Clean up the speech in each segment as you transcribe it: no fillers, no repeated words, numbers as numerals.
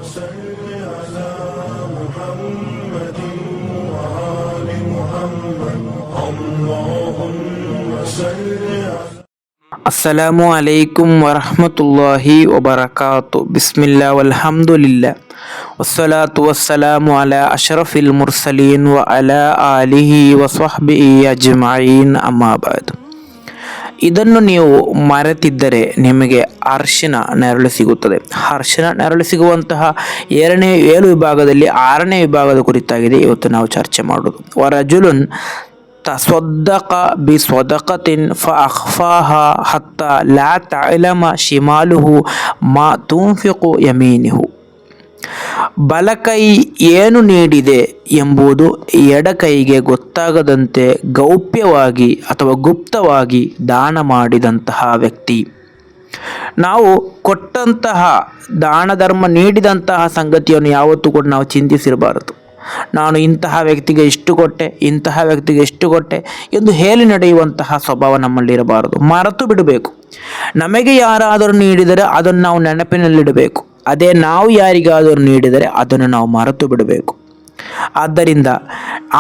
صل على محمد وآل محمد اللهم صل على ಅಸ್ಸಲಾಮು ಅಲೈಕುಂ ವರಹಮತುಲ್ಲಾಹಿ ವಬರಕಾತು. ಬಿಸ್ಮಿಲ್ಲಾ ವಲ್ಹಮ್ದುಲಿಲ್ಲಾ ವಸ್ಸಲಾತು ವಸ್ಸಲಾಮು ಅಲಾ ಅಶ್ರಫಿಲ್ ಮುರ್ಸಲೀನ್ ವ ಅಲಾ ಆಲಿಹಿ ವಸ್ವಹ್ಬಿಹಿ ಅಜ್ಮഈನ್ ಅಮ್ಮಾ ಬಾದ್. ಇದನ್ನು ನೀವು ಮರೆತಿದ್ದರೆ ನಿಮಗೆ ಅರ್ಶಿನ ನೆರಳು ಸಿಗುತ್ತದೆ. ಅರ್ಶಿನ ನೆರಳು ಸಿಗುವಂತಹ 7 ವಿಭಾಗದಲ್ಲಿ 6ನೇ ವಿಭಾಗದ ಕುರಿತಾಗಿದೆ ಇವತ್ತು ನಾವು ಚರ್ಚೆ ಮಾಡೋದು. ವರಜುಲುನ್ تصدق بصدقة فأخفاها حتى لا تعلم شماله ما تنفق يمينه. ಬಲಕೈ ಏನು ನೀಡಿದೆ ಎಂಬುದು ಎಡಕೈಗೆ ಗೊತ್ತಾಗದಂತೆ ಗೌಪ್ಯವಾಗಿ ಅಥವಾ ಗುಪ್ತವಾಗಿ ದಾನ ಮಾಡಿದಂತಹ ವ್ಯಕ್ತಿ. ನಾವು ಕೊಟ್ಟಂತಹ ದಾನ ಧರ್ಮ ನೀಡಿದಂತಹ ಸಂಗತಿಯನ್ನು ಯಾವತ್ತೂ ಕೂಡ ನಾವು ಚಿಂತಿಸಿರಬಾರದು. ನಾನು ಇಂತಹ ವ್ಯಕ್ತಿಗೆ ಇಷ್ಟು ಕೊಟ್ಟೆ, ಇಂತಹ ವ್ಯಕ್ತಿಗೆ ಎಷ್ಟು ಕೊಟ್ಟೆ ಎಂದು ಹೇಳಿ ನಡೆಯುವಂತಹ ಸ್ವಭಾವ ನಮ್ಮಲ್ಲಿರಬಾರದು. ಮರೆತು ಬಿಡಬೇಕು. ನಮಗೆ ಯಾರಾದರೂ ನೀಡಿದರೆ ಅದನ್ನು ನಾವು ನೆನಪಿನಲ್ಲಿಡಬೇಕು. ಅದೇ ನಾವು ಯಾರಿಗಾದರೂ ನೀಡಿದರೆ ಅದನ್ನು ನಾವು ಮರೆತು ಬಿಡಬೇಕು. ಆದ್ದರಿಂದ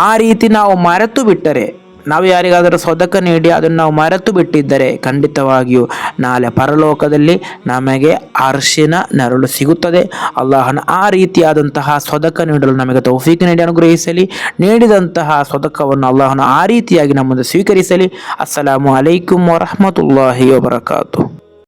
ಆ ರೀತಿ ನಾವು ಮರೆತು ಬಿಟ್ಟರೆ, ನಾವು ಯಾರಿಗಾದರೂ ಸದಕ ನೀಡಿ ಅದನ್ನು ನಾವು ಮರೆತು ಬಿಟ್ಟಿದ್ದರೆ ಖಂಡಿತವಾಗಿಯೂ ನಾಳೆ ಪರಲೋಕದಲ್ಲಿ ನಮಗೆ ಅರ್ಶಿನ ನೆರಳು ಸಿಗುತ್ತದೆ. ಅಲ್ಲಾಹನ ಆ ರೀತಿಯಾದಂತಹ ಸದಕ ನೀಡಲು ನಮಗೆ ತೌಫೀಕ್ ನೀಡಿ ಅನುಗ್ರಹಿಸಲಿ. ನೀಡಿದಂತಹ ಸದಕವನ್ನು ಅಲ್ಲಾಹನ ಆ ರೀತಿಯಾಗಿ ನಮ್ಮನ್ನು ಸ್ವೀಕರಿಸಲಿ. ಅಸ್ಸಲಾಮು ಅಲೈಕುಂ ವರಹಮತುಲ್ಲಾಹಿ ವಬರಕಾತು.